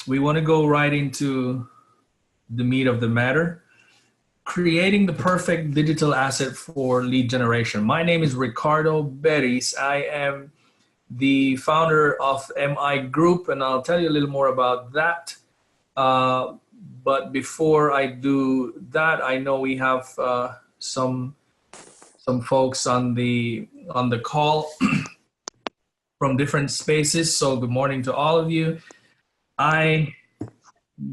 we want to go right into the meat of the matter, creating the perfect digital asset for lead generation. My name is Ricardo Berris. I am the founder of MI Group, and I'll tell you a little more about that. But before I do that, I know we have some folks on the call from different spaces. So good morning to all of you. I'm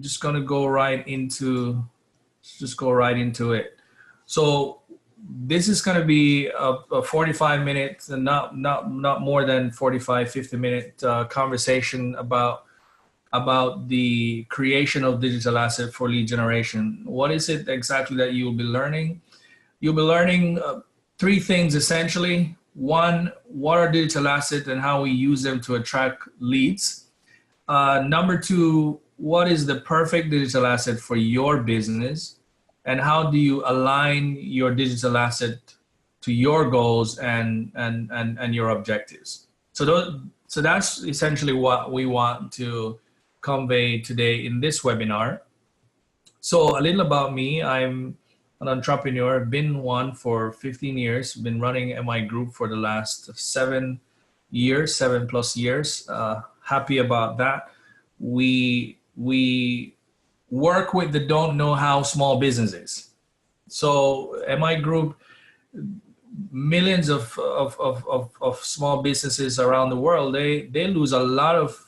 just gonna go right into it. So this is going to be a 45 minutes and not more than 45, 50-minute conversation about the creation of digital asset for lead generation. What is it exactly that you'll be learning? You'll be learning three things essentially. One, what are digital assets and how we use them to attract leads. Number two, what is the perfect digital asset for your business? And how do you align your digital asset to your goals and your objectives? So that's essentially what we want to convey today in this webinar. So a little about me. I'm an entrepreneur, been one for 15 years, been running MI Group for the last 7+ years. Happy about that. We work with the don't know how small businesses. So MI Group, millions of small businesses around the world, they lose a lot of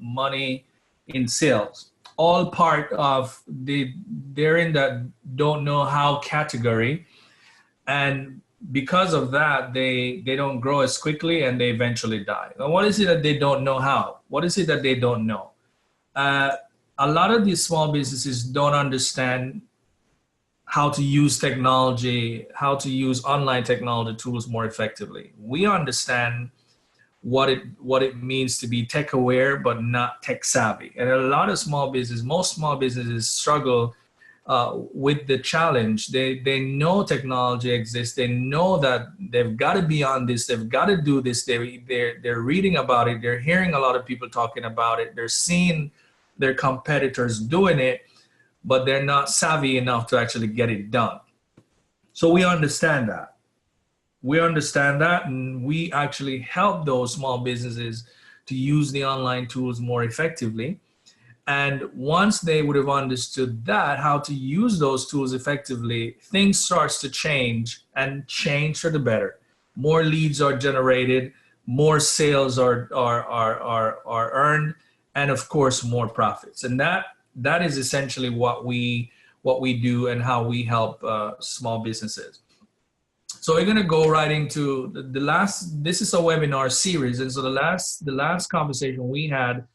money in sales. All part of they're in that don't know how category. And because of that, they don't grow as quickly and they eventually die. Now, what is it that they don't know how? What is it that they don't know? A lot of these small businesses don't understand how to use technology, how to use online technology tools more effectively. We understand what it means to be tech aware, but not tech savvy. And a lot of most small businesses struggle with the challenge. They know technology exists. They know that they've got to be on this. They've got to do this. They're reading about it. They're hearing a lot of people talking about it. They're seeing their competitors doing it, but they're not savvy enough to actually get it done. So we understand that. And we actually help those small businesses to use the online tools more effectively. And once they would have understood that, how to use those tools effectively, things starts to change and change for the better. More leads are generated, more sales are earned, and of course more profits. And that is essentially what we do and how we help small businesses. So we're going to go right into the last. This is a webinar series, and so the last conversation we had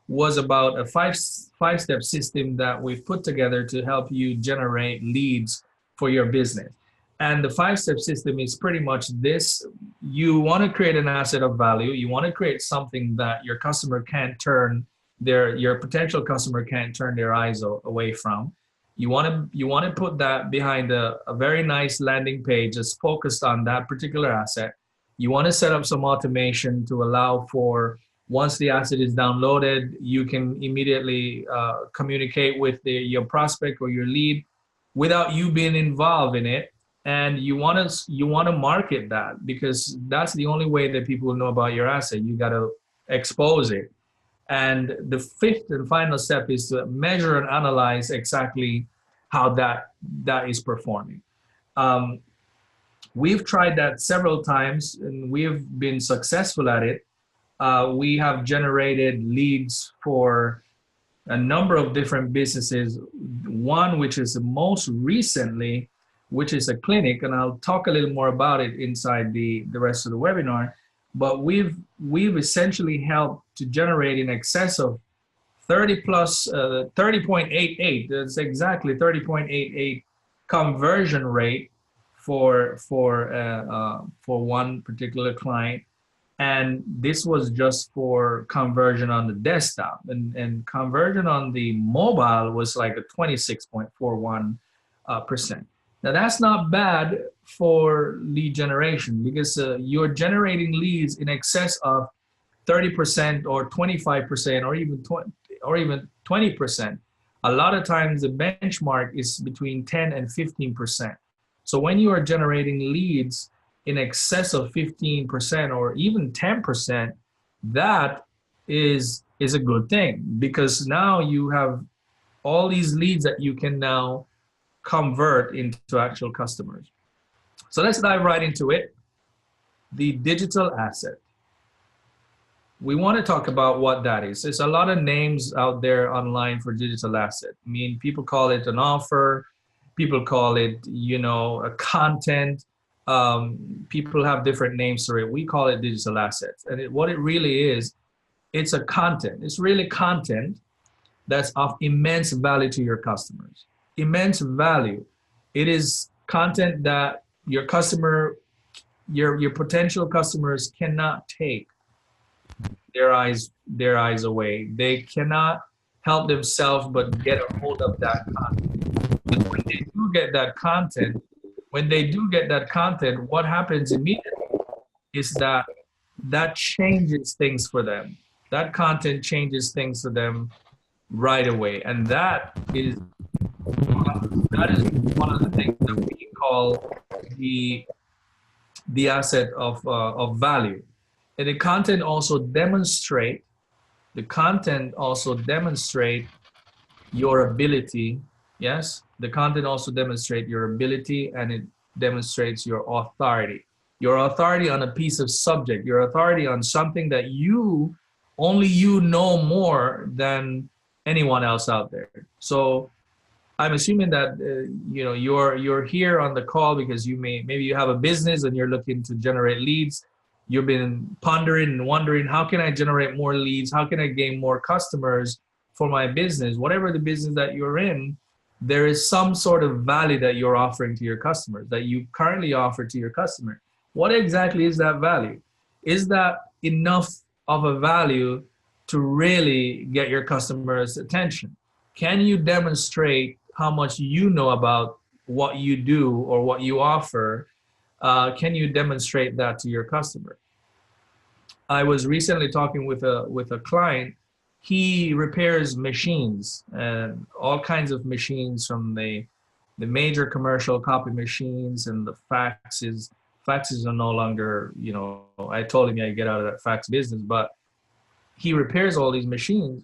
was about a five-step system that we've put together to help you generate leads for your business. And the 5-step system is pretty much this. You want to create an asset of value. You want to create something that your customer can't turn your potential customer can't turn their eyes away from. You want to put that behind a very nice landing page that's focused on that particular asset. You want to set up some automation to allow for, once the asset is downloaded, you can immediately communicate with your prospect or your lead without you being involved in it. And you want to market that, because that's the only way that people will know about your asset. You got to expose it. And the 5th and final step is to measure and analyze exactly how that is performing. We've tried that several times and we've been successful at it. We have generated leads for a number of different businesses. One, which is the most recently, which is a clinic, and I'll talk a little more about it inside the rest of the webinar. But we've essentially helped to generate in excess of 30.88. That's exactly 30.88 conversion rate for one particular client. And this was just for conversion on the desktop, and conversion on the mobile was like a 26.41%. Now that's not bad for lead generation, because you're generating leads in excess of 30% or 25% or even or even 20%. A lot of times the benchmark is between 10 and 15%. So when you are generating leads in excess of 15% or even 10%, that is a good thing, because now you have all these leads that you can now convert into actual customers. So let's dive right into it. The digital asset. We want to talk about what that is. There's a lot of names out there online for digital asset. I mean, people call it an offer, people call it, you know, a content. People have different names for it. We call it digital assets. And what it really is, it's a content. It's really content that's of immense value to your customers. Immense value. It is content that your customer, your potential customers cannot take their eyes away. They cannot help themselves but get a hold of that content. And when they do get that content, what happens immediately is that changes things for them. That content changes things for them right away, and that is one of the things that we call the asset of value. And the content also demonstrate your ability. Yes, the content also demonstrate your ability, and it demonstrates your authority. Your authority on a piece of subject, your authority on something that only you know more than anyone else out there. So I'm assuming that you know, you're here on the call because maybe you have a business and you're looking to generate leads. You've been pondering and wondering, how can I generate more leads? How can I gain more customers for my business? Whatever the business that you're in, there is some sort of value that you're offering to your customers, that you currently offer to your customer. What exactly is that value? Is that enough of a value to really get your customers' attention? Can you demonstrate how much you know about what you do or what you offer? Can you demonstrate that to your customer? I was recently talking with a client. He repairs machines, and all kinds of machines, from the major commercial copy machines and the faxes. Faxes are no longer, you know, I told him, yeah, get out of that fax business, but he repairs all these machines,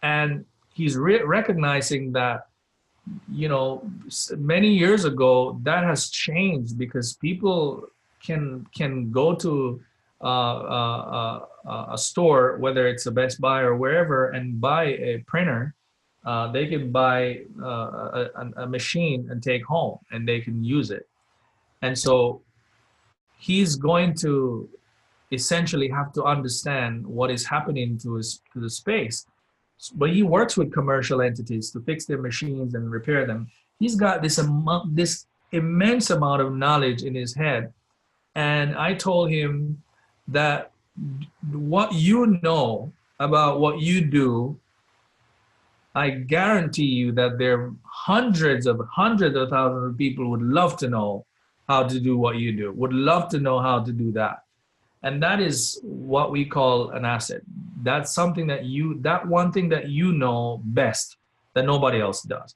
and he's recognizing that, you know, many years ago that has changed, because people can go to a store, whether it's a Best Buy or wherever, and buy a printer. They can buy a machine and take home, and they can use it. And so he's going to essentially have to understand what is happening to the space. But he works with commercial entities to fix their machines and repair them. He's got this immense amount of knowledge in his head. And I told him that what you know about what you do, I guarantee you that there are hundreds of thousands of people would love to know how to do what you do, would love to know how to do that. And that is what we call an asset. That's something that that one thing that you know best, that nobody else does.